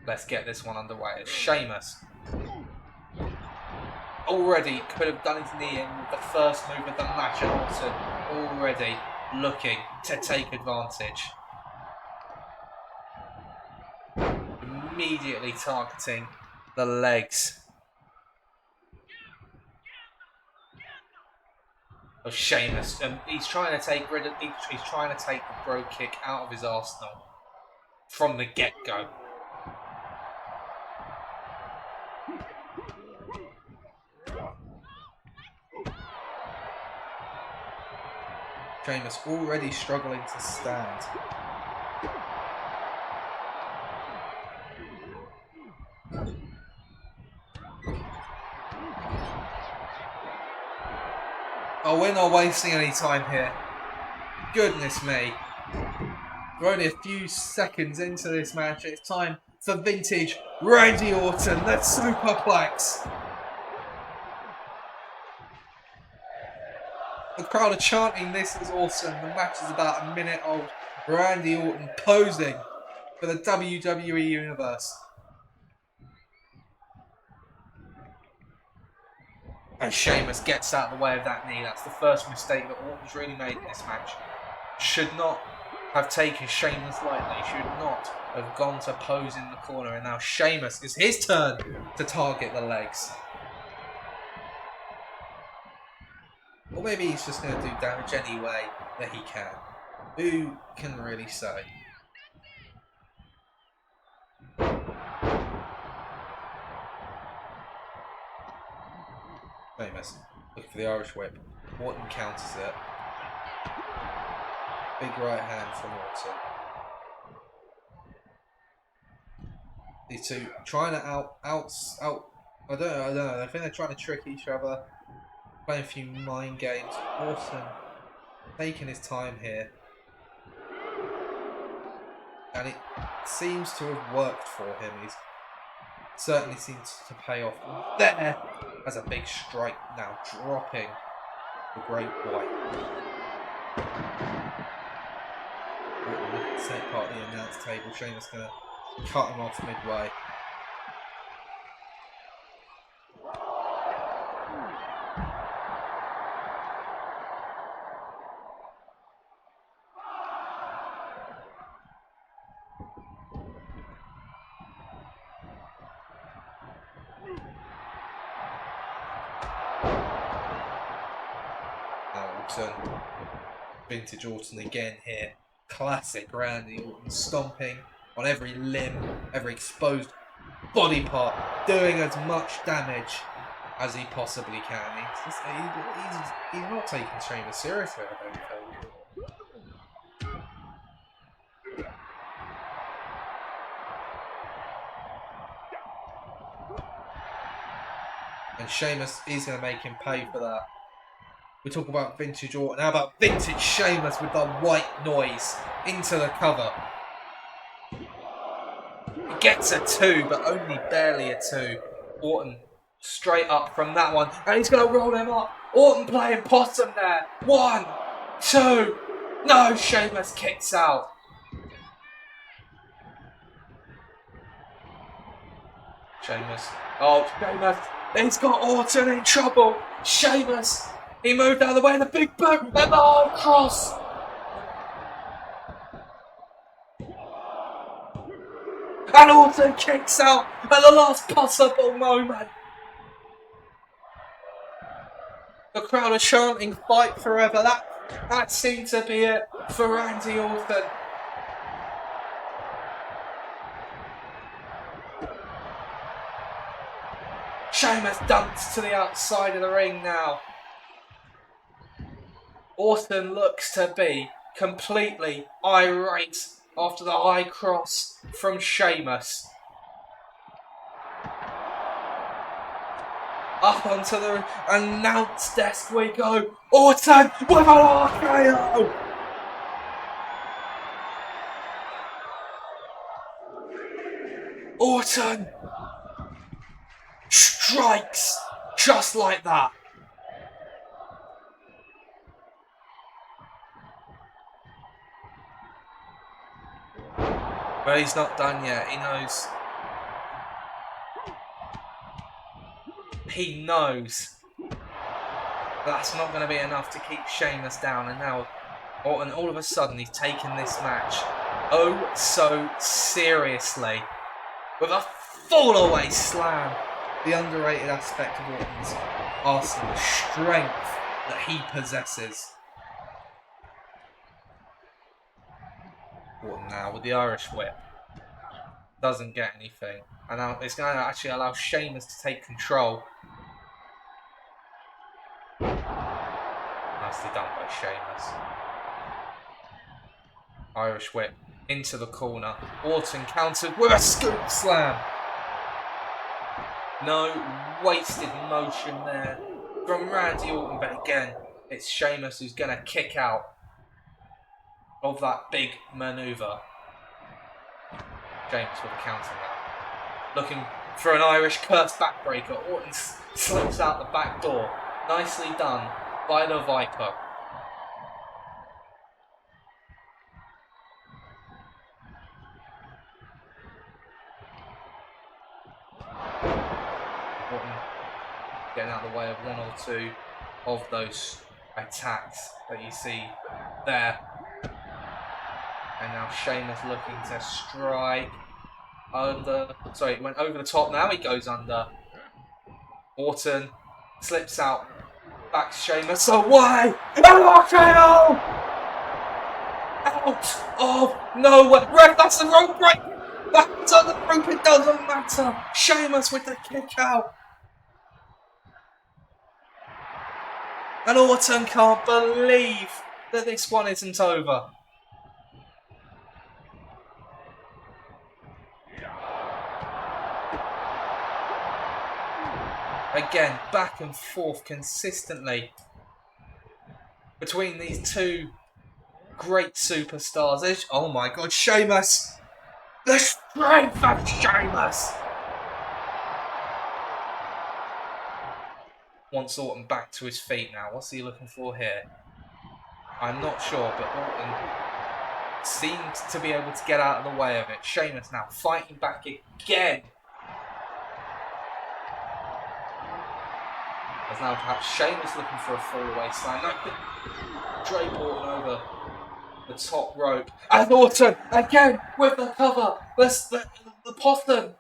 Speaker 1: Let's get this one underway. Sheamus already could have done his knee in with the first move of the match, and Orton already looking to take advantage. Immediately targeting the legs of Sheamus, and he's trying to take he's trying to take the brogue kick out of his arsenal from the get-go. Sheamus already struggling to stand. Oh, we're not wasting any time here. Goodness me. We're only a few seconds into this match. It's time for vintage Randy Orton. Let's superplex. The crowd are chanting, "This is awesome." The match is about a minute old. Randy Orton posing for the WWE Universe. And Sheamus gets out of the way of that knee. That's the first mistake that Orton's really made in this match. Should not have taken Sheamus lightly. Should not have gone to pose in the corner. And now Sheamus, it's his turn to target the legs. Or maybe he's just going to do damage any way that he can. Who can really say? Sheamus, looking for the Irish whip. Orton counters it. Big right hand from Orton. These two trying to out. I don't know. I think they're trying to trick each other. Playing a few mind games. Orton taking his time here. And it seems to have worked for him. He's certainly seems to pay off. There has a big strike now, dropping the Great White. Orton, set part of the announce table. Sheamus going to cut him off midway. Now Orton, vintage Orton again here. Classic Randy Orton, stomping on every limb, every exposed body part, doing as much damage as he possibly can. He's not taking Sheamus seriously, I don't think. And Sheamus is going to make him pay for that. We talk about vintage Orton. How about vintage Sheamus with the white noise into the cover? He gets a 2, but only barely a 2. Orton straight up from that one, and he's going to roll him up. Orton playing possum there. 1, 2. No, Sheamus kicks out. Sheamus. Oh, Sheamus. He's got Orton in trouble. Sheamus. He moved out of the way. The big boot and the hard cross. And Orton kicks out at the last possible moment. The crowd are chanting "Fight Forever." That seemed to be it for Randy Orton. Sheamus dumps to the outside of the ring now. Orton looks to be completely irate after the high cross from Sheamus. Up onto the announce desk we go. Orton with an RKO! Orton strikes just like that. But he's not done yet. He knows that's not going to be enough to keep Sheamus down. And now Orton, all of a sudden, he's taken this match oh so seriously with a fall-away slam. The underrated aspect of Orton's arsenal, the strength that he possesses. Orton now with the Irish whip. Doesn't get anything. And now it's going to actually allow Sheamus to take control. Nicely done by Sheamus. Irish whip into the corner. Orton countered with a scoop slam. No wasted motion there from Randy Orton, but again, it's Sheamus who's going to kick out of that big manoeuvre. Sheamus with a counter now. Looking for an Irish curse backbreaker. Orton slips out the back door. Nicely done by the Viper. Orton getting out of the way of one or two of those attacks that you see there. And now Sheamus looking to strike under. Sorry, it went over the top. Now he goes under. Orton slips out. Back to Sheamus. Away! And RKO! Out of nowhere. Ref, that's the rope break. That's on the rope. It doesn't matter. Sheamus with the kick out. And Orton can't believe that this one isn't over. Again, back and forth consistently between these two great superstars. Oh my God, Sheamus! The strength of Sheamus! Wants Orton back to his feet now. What's he looking for here? I'm not sure, but Orton seemed to be able to get out of the way of it. Sheamus now fighting back again. As now perhaps Sheamus looking for a fall-away slam. No, drape Orton over the top rope. And Orton again with the cover. The possum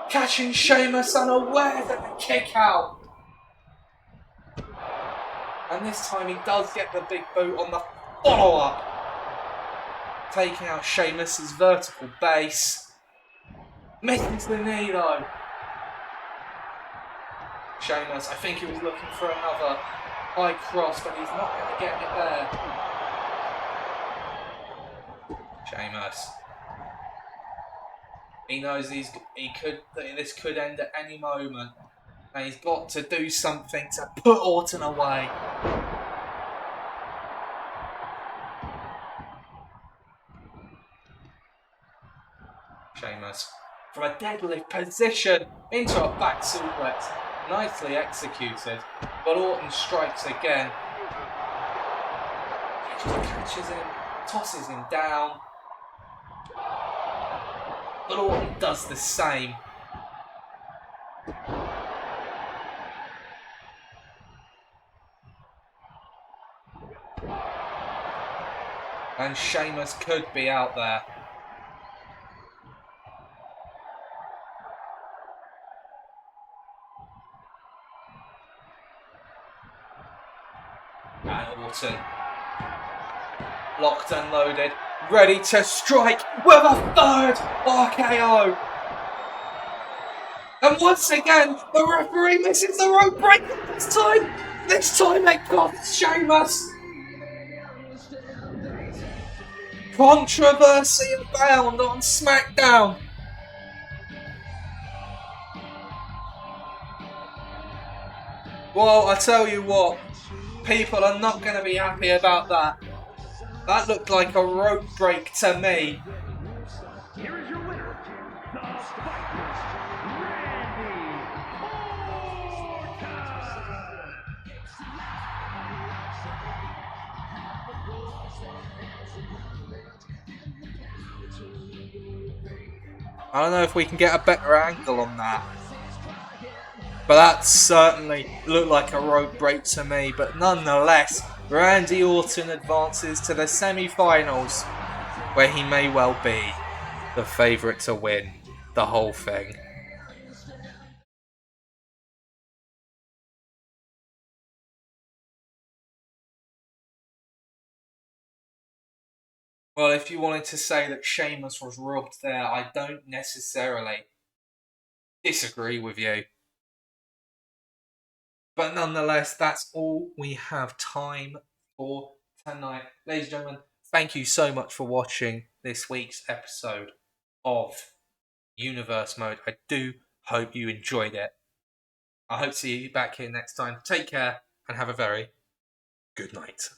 Speaker 1: catching Sheamus unawares at the kick out. And this time he does get the big boot on the follow-up. taking out Sheamus's vertical base. Misses the knee though. Sheamus, I think he was looking for another high cross, but he's not going to get it there. Sheamus. He knows this could end at any moment. And he's got to do something to put Orton away. Sheamus, from a deadlift position into a back suplex. Nicely executed. But Orton strikes again. He just catches him, tosses him down. But Orton does the same. And Sheamus could be out there. And Orton, locked and loaded, ready to strike with a third RKO. And once again, the referee misses the rope break this time. This time it costs Sheamus. Controversy abound on SmackDown. Well, I tell you what, people are not going to be happy about that. That looked like a rope break to me.
Speaker 2: Here is your winner, the Viper, Randy Orton.
Speaker 1: I don't know if we can get a better angle on that. But that certainly looked like a rope break to me. But nonetheless, Randy Orton advances to the semi-finals, where he may well be the favourite to win the whole thing. Well, if you wanted to say that Sheamus was robbed there, I don't necessarily disagree with you. But nonetheless, that's all we have time for tonight. Ladies and gentlemen, thank you so much for watching this week's episode of Universe Mode. I do hope you enjoyed it. I hope to see you back here next time. Take care and have a very good night.